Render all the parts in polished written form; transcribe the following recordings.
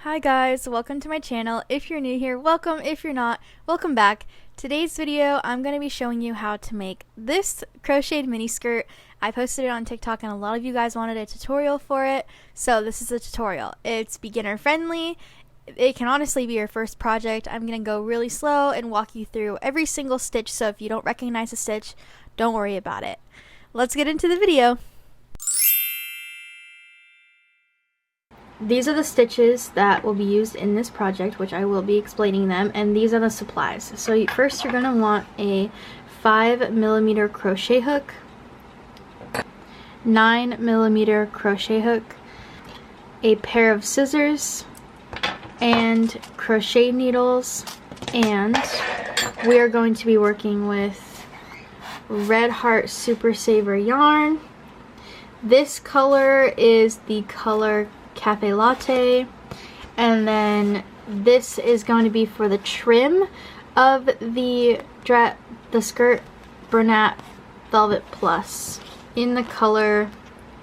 Hi guys, welcome to my channel. If you're new here, welcome. If you're not, welcome back. Today's video, I'm going to be showing you how to make this crocheted mini skirt. I posted it on TikTok and a lot of you guys wanted a tutorial for it, so this is a tutorial. It's beginner friendly. It can honestly be your first project. I'm going to go really slow and walk you through every single stitch, so if you don't recognize a stitch, don't worry about it. Let's get into the video. These are the stitches that will be used in this project, which I will be explaining them, and these are the supplies. So first you're going to want a 5mm crochet hook, 9mm crochet hook, a pair of scissors, and crochet needles, and we are going to be working with Red Heart Super Saver yarn. This color is the color Cafe Latte, and then this is going to be for the trim of the skirt, Bernat Velvet Plus in the color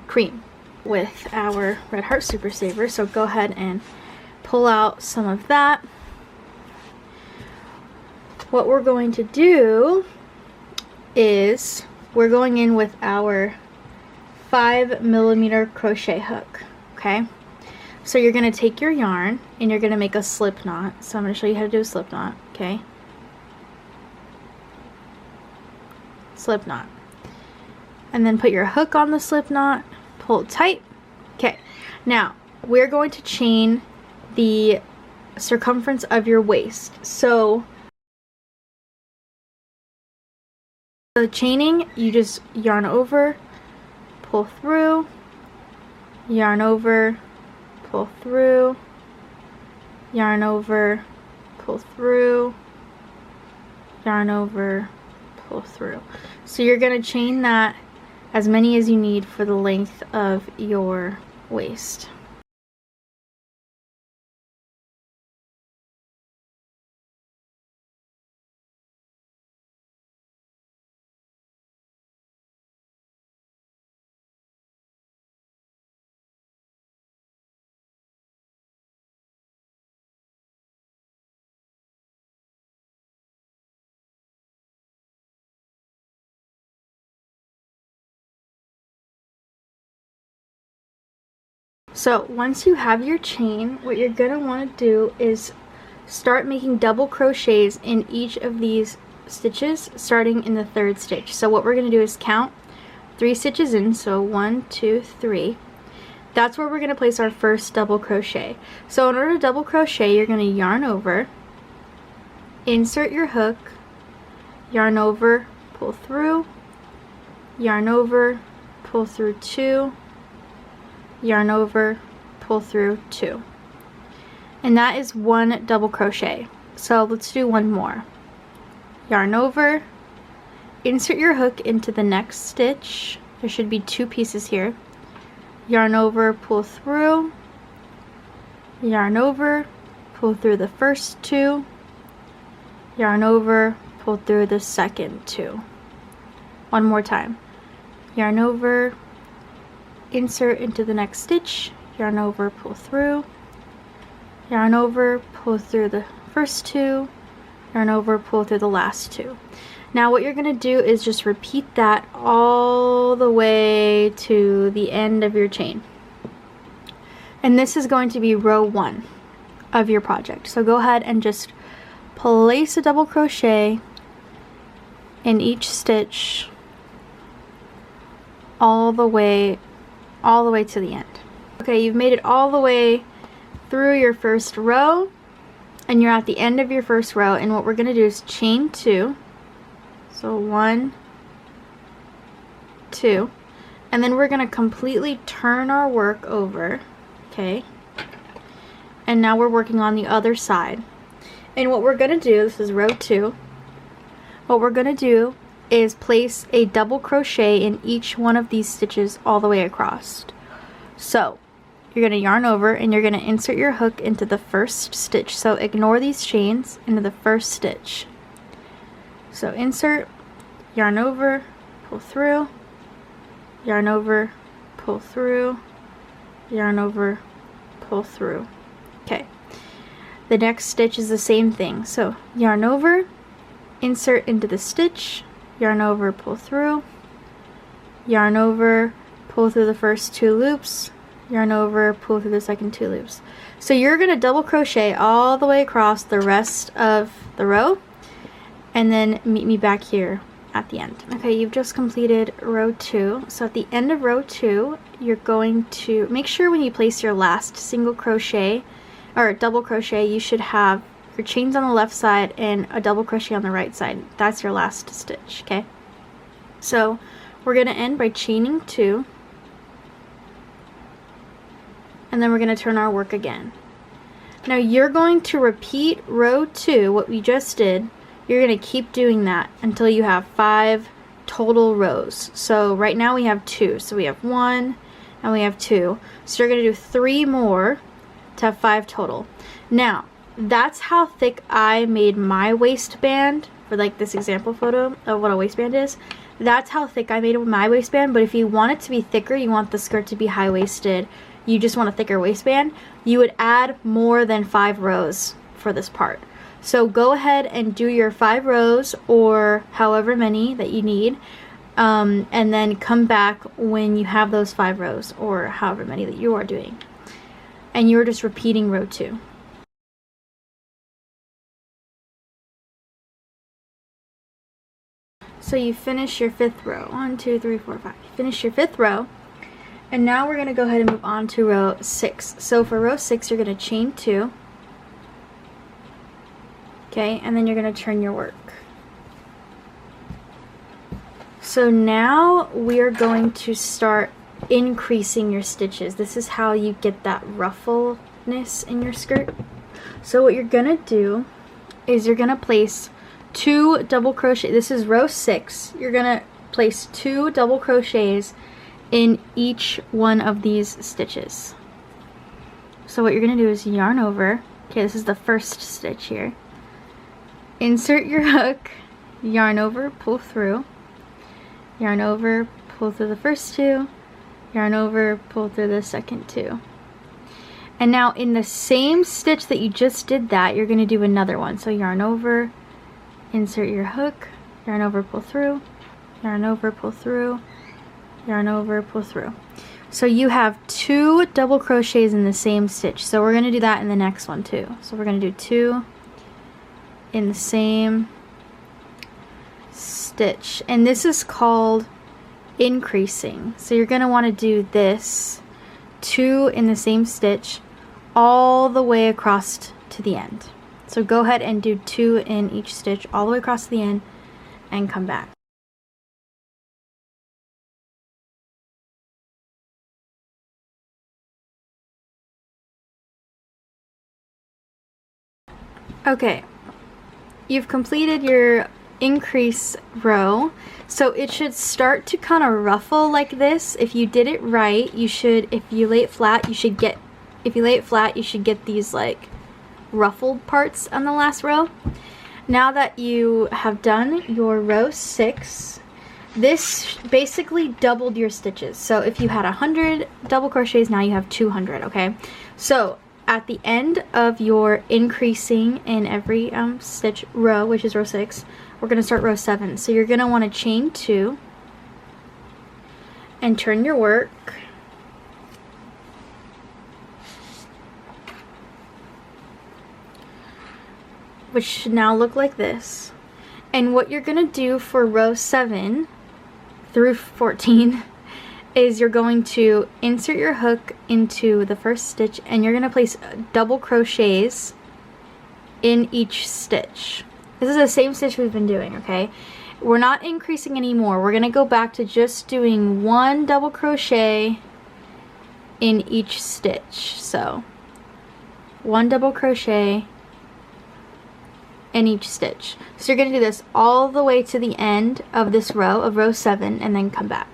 cream with our Red Heart Super Saver. So go ahead and pull out some of that. What we're going to do is we're going in with our 5mm crochet hook. Okay, so you're going to take your yarn and you're going to make a slip knot. So I'm going to show you how to do a slip knot. Okay, slip knot, and then put your hook on the slip knot, pull it tight. Okay, now we're going to chain the circumference of your waist. So the chaining, you just yarn over, pull through, yarn over, pull through, yarn over, pull through, yarn over, pull through. So you're going to chain that as many as you need for the length of your waist. So once you have your chain, what you're going to want to do is start making double crochets in each of these stitches starting in the third stitch. So what we're going to do is count 3 stitches in, so 1, 2, 3. That's where we're going to place our first double crochet. So in order to double crochet, you're going to yarn over, insert your hook, yarn over, pull through, yarn over, pull through 2, yarn over, pull through 2, and that is one double crochet. So let's do one more. Yarn over, insert your hook into the next stitch. There should be 2 pieces here. Yarn over, pull through, yarn over, pull through the first 2, yarn over, pull through the second 2. One more time. Yarn over, insert into the next stitch, yarn over, pull through, yarn over, pull through the first 2, yarn over, pull through the last 2. Now what you're going to do is just repeat that all the way to the end of your chain. And this is going to be row 1 of your project. So go ahead and just place a double crochet in each stitch all the way to the end. Okay, you've made it all the way through your first row and you're at the end of your first row, and what we're going to do is chain 2. So 1, 2, and then we're going to completely turn our work over. Okay, and now we're working on the other side, and what we're going to do, this is row 2, what we're going to do is place a double crochet in each one of these stitches all the way across. So you're going to yarn over and you're going to insert your hook into the first stitch. So ignore these chains, into the first stitch. So insert, yarn over, pull through, yarn over, pull through, yarn over, pull through. Okay. The next stitch is the same thing. So yarn over, insert into the stitch, yarn over, pull through, yarn over, pull through the first 2 loops, yarn over, pull through the second 2 loops. So you're going to double crochet all the way across the rest of the row, and then meet me back here at the end. Okay, you've just completed row 2. So at the end of row 2, you're going to make sure when you place your last single crochet or double crochet, you should have your chains on the left side and a double crochet on the right side. That's your last stitch, okay? So we're going to end by chaining 2, and then we're going to turn our work again. Now you're going to repeat row 2, what we just did. You're going to keep doing that until you have 5 total rows. So right now we have 2. So we have 1 and we have 2. So you're going to do 3 more to have 5 total. Now, that's how thick I made my waistband for like this example photo of what a waistband is. That's how thick I made it with my waistband, but if you want it to be thicker, you want the skirt to be high-waisted, you just want a thicker waistband, you would add more than 5 rows for this part. So go ahead and do your 5 rows or however many that you need, and then come back when you have those 5 rows or however many that you are doing. And you're just repeating row 2. So you finish your 5th row. 1, 2, 3, 4, 5. You finish your 5th row. And now we're going to go ahead and move on to row 6. So for row 6, you're going to chain 2. Okay, and then you're going to turn your work. So now we're going to start increasing your stitches. This is how you get that ruffleness in your skirt. So what you're going to do is you're going to place 2 double crochet. This is row 6. You're going to place 2 double crochets in each one of these stitches. So what you're going to do is yarn over. Okay, this is the first stitch here. Insert your hook, yarn over, pull through, yarn over, pull through the first 2, yarn over, pull through the second 2. And now in the same stitch that you just did that, you're going to do another one. So yarn over, insert your hook, yarn over, pull through, yarn over, pull through, yarn over, pull through. So you have 2 double crochets in the same stitch. So we're going to do that in the next one too. So we're going to do 2 in the same stitch, and this is called increasing. So you're going to want to do this 2 in the same stitch all the way across to the end. So go ahead and do 2 in each stitch all the way across to the end and come back. Okay, you've completed your increase row, so it should start to kind of ruffle like this. If you did it right, you should, if you lay it flat, you should get these like ruffled parts on the last row. Now that you have done your row 6, this basically doubled your stitches. So if you had 100 double crochets, now you have 200, okay? So at the end of your increasing in every stitch row, which is row 6, we're going to start row 7. So you're going to want to chain 2 and turn your work. Which should now look like this. And what you're going to do for row 7 through 14 is you're going to insert your hook into the first stitch, and you're going to place double crochets in each stitch. This is the same stitch we've been doing, okay? We're not increasing anymore. We're going to go back to just doing 1 double crochet in each stitch. So 1 double crochet in each stitch. So you're going to do this all the way to the end of this row, of row 7, and then come back.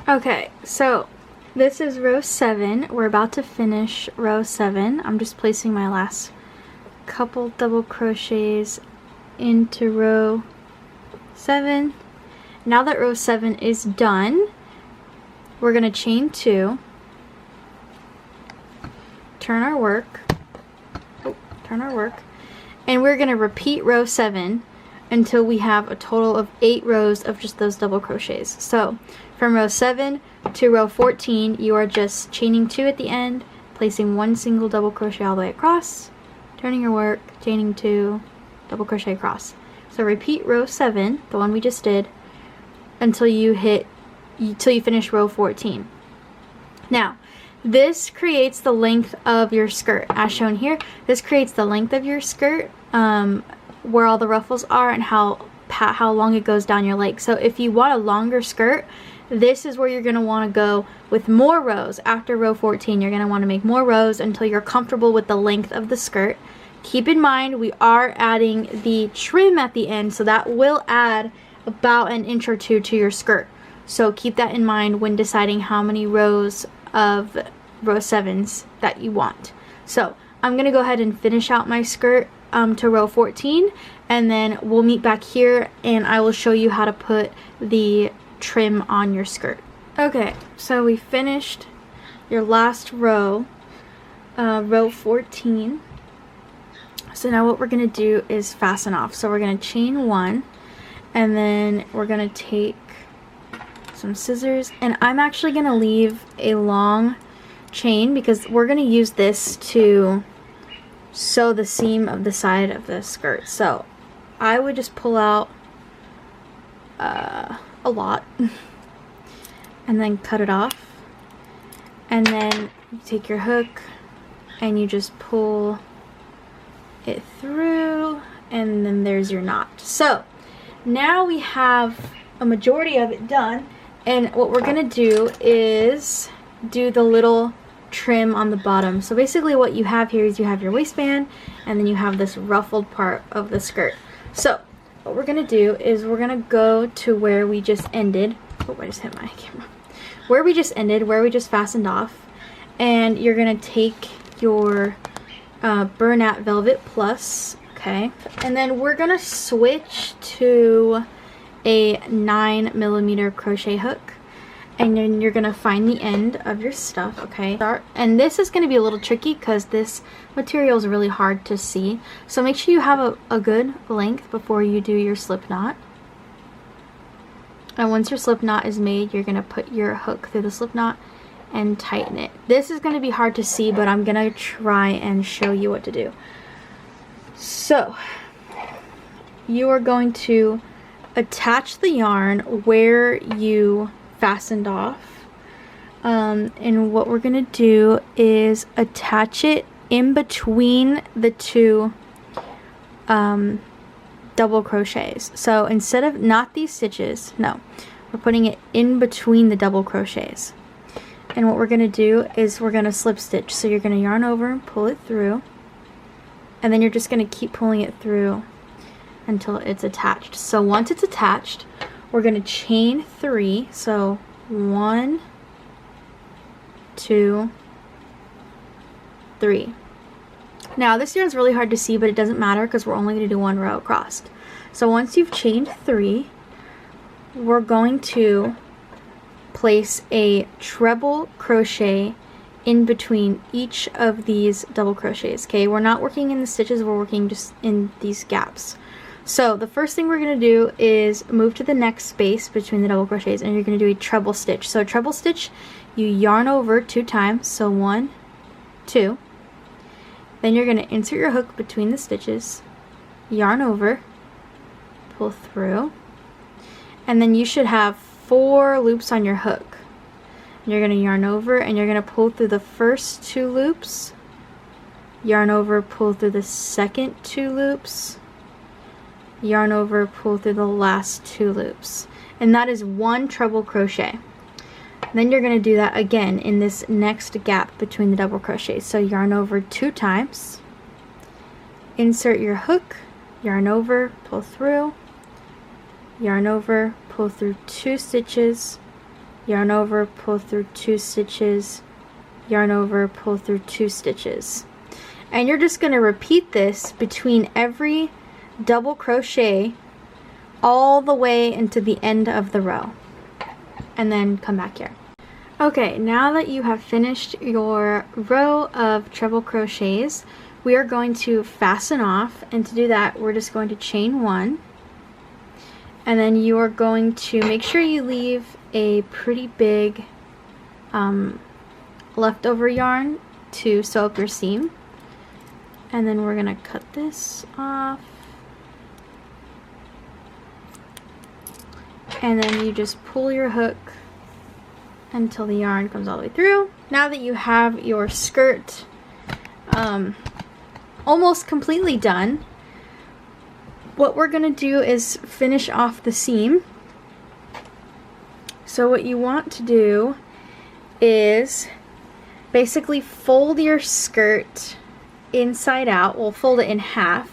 Okay, so this is row 7. We're about to finish row 7. I'm just placing my last couple double crochets into row 7. Now that row 7 is done, we're going to chain 2, turn our work, and we're going to repeat row 7 until we have a total of 8 rows of just those double crochets. So from row 7 to row 14, you are just chaining 2 at the end, placing 1 single double crochet all the way across, turning your work, chaining 2, double crochet across. So repeat row 7, the one we just did, until you finish row 14. Now, this creates the length of your skirt, as shown here. This creates the length of your skirt, where all the ruffles are and how long it goes down your leg. So if you want a longer skirt, this is where you're going to want to go with more rows. After row 14, you're going to want to make more rows until you're comfortable with the length of the skirt. Keep in mind, we are adding the trim at the end, so that will add about an inch or two to your skirt. So keep that in mind when deciding how many rows of row 7s that you want. So I'm going to go ahead and finish out my skirt to row 14, and then we'll meet back here and I will show you how to put the trim on your skirt. Okay, so we finished your last row, row 14. So now what we're going to do is fasten off. So we're going to chain 1, and then we're going to take some scissors, and I'm actually going to leave a long chain because we're going to use this to sew the seam of the side of the skirt. So I would just pull out a lot and then cut it off, and then you take your hook and you just pull it through, and then there's your knot. So now we have a majority of it done, and what we're gonna do is do the little trim on the bottom. So basically what you have here is you have your waistband, and then you have this ruffled part of the skirt. So what we're gonna do is we're gonna go to where we just ended. Oh, I just hit my camera. Where we just ended, where we just fastened off, and you're gonna take your Bernat Velvet Plus, okay, and then we're gonna switch to a 9mm crochet hook, and then you're gonna find the end of your stuff, okay. And this is gonna be a little tricky because this material is really hard to see, so make sure you have a good length before you do your slip knot. And once your slip knot is made, you're gonna put your hook through the slip knot and tighten it. This is going to be hard to see, but I'm going to try and show you what to do. So you are going to attach the yarn where you fastened off, and what we're going to do is attach it in between the two double crochets. So instead of not these stitches, no, we're putting it in between the double crochets. And what we're going to do is we're going to slip stitch. So you're going to yarn over and pull it through, and then you're just going to keep pulling it through until it's attached. So once it's attached, we're going to chain 3. So 1, 2, 3. Now this yarn is really hard to see, but it doesn't matter because we're only going to do 1 row across. So once you've chained 3, we're going to place a treble crochet in between each of these double crochets. Okay, we're not working in the stitches, we're working just in these gaps. So the first thing we're going to do is move to the next space between the double crochets, and you're going to do a treble stitch. So a treble stitch, you yarn over 2 times, so 1, 2. Then you're going to insert your hook between the stitches, yarn over, pull through, and then you should have 4 loops on your hook. You're going to yarn over, and you're going to pull through the first 2 loops, yarn over, pull through the second 2 loops, yarn over, pull through the last 2 loops, and that is 1 treble crochet. Then you're going to do that again in this next gap between the double crochets. So yarn over 2 times, insert your hook, yarn over, pull through, yarn over, pull through 2 stitches, yarn over, pull through 2 stitches, yarn over, pull through 2 stitches. And you're just going to repeat this between every double crochet all the way into the end of the row, and then come back here. Okay, now that you have finished your row of treble crochets, we are going to fasten off, and to do that we're just going to chain 1, and then you are going to make sure you leave a pretty big leftover yarn to sew up your seam, and then we're going to cut this off, and then you just pull your hook until the yarn comes all the way through. Now that you have your skirt almost completely done, what we're gonna do is finish off the seam. So what you want to do is basically fold your skirt inside out. We'll fold it in half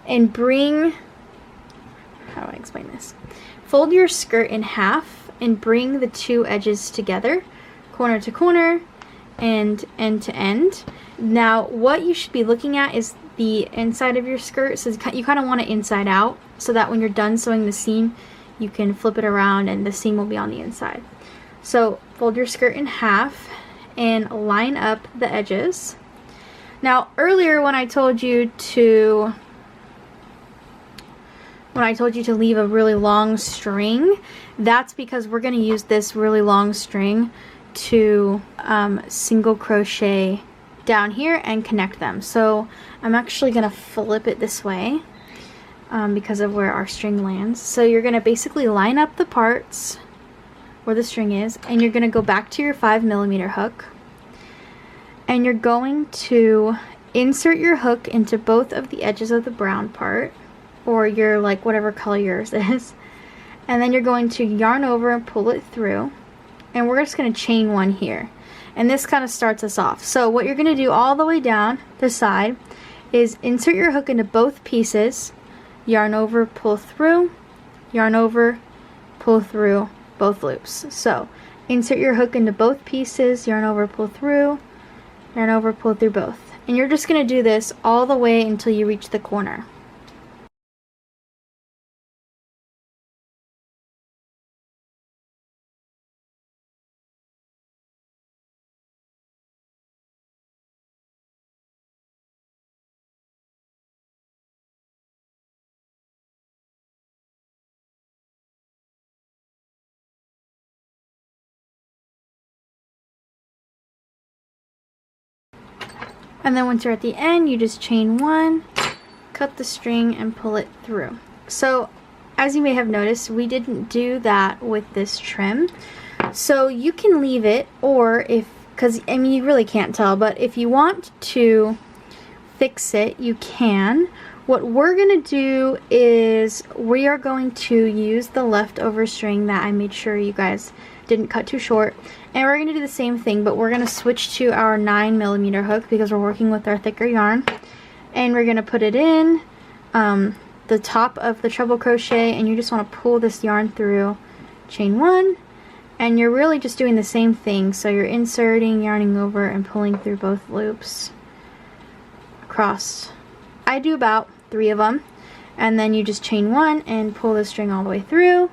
and bring, how do I explain this? Fold your skirt in half and bring the two edges together, corner to corner and end to end. Now what you should be looking at is the inside of your skirt, so you kind of want it inside out, so that when you're done sewing the seam you can flip it around and the seam will be on the inside. So fold your skirt in half and line up the edges. Now earlier when I told you to leave a really long string, that's because we're going to use this really long string to single crochet down here and connect them. So I'm actually going to flip it this way because of where our string lands. So you're going to basically line up the parts where the string is, and you're going to go back to your 5mm hook, and you're going to insert your hook into both of the edges of the brown part, or your, like, whatever color yours is, and then you're going to yarn over and pull it through, and we're just going to chain 1 here, and this kind of starts us off. So what you're going to do all the way down the side is insert your hook into both pieces, yarn over, pull through, yarn over, pull through both loops. So insert your hook into both pieces, yarn over, pull through, yarn over, pull through both, and you're just going to do this all the way until you reach the corner. And then once you're at the end, you just chain 1, cut the string, and pull it through. So as you may have noticed, we didn't do that with this trim. So you can leave it, or because I mean you really can't tell, but if you want to fix it, you can. What we're going to do is we are going to use the leftover string that I made sure you guys didn't cut too short, and we're going to do the same thing, but we're going to switch to our 9mm hook because we're working with our thicker yarn, and we're going to put it in the top of the treble crochet, and you just want to pull this yarn through, chain 1, and you're really just doing the same thing. So you're inserting, yarning over, and pulling through both loops across. I do about 3 of them, and then you just chain 1 and pull the string all the way through.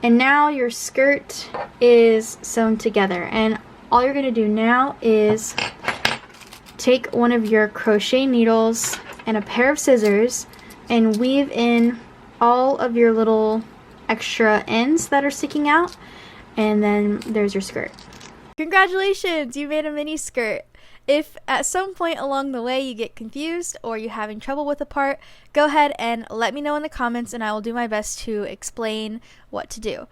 And now your skirt is sewn together, and all you're going to do now is take one of your crochet needles and a pair of scissors and weave in all of your little extra ends that are sticking out, and then there's your skirt. Congratulations! You made a mini skirt. If at some point along the way you get confused or you're having trouble with a part, go ahead and let me know in the comments, and I will do my best to explain what to do.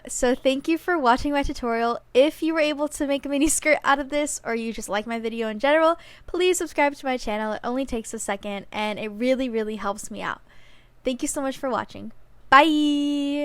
So thank you for watching my tutorial. If you were able to make a mini skirt out of this, or you just like my video in general, please subscribe to my channel. It only takes a second, and it really, really helps me out. Thank you so much for watching. Bye!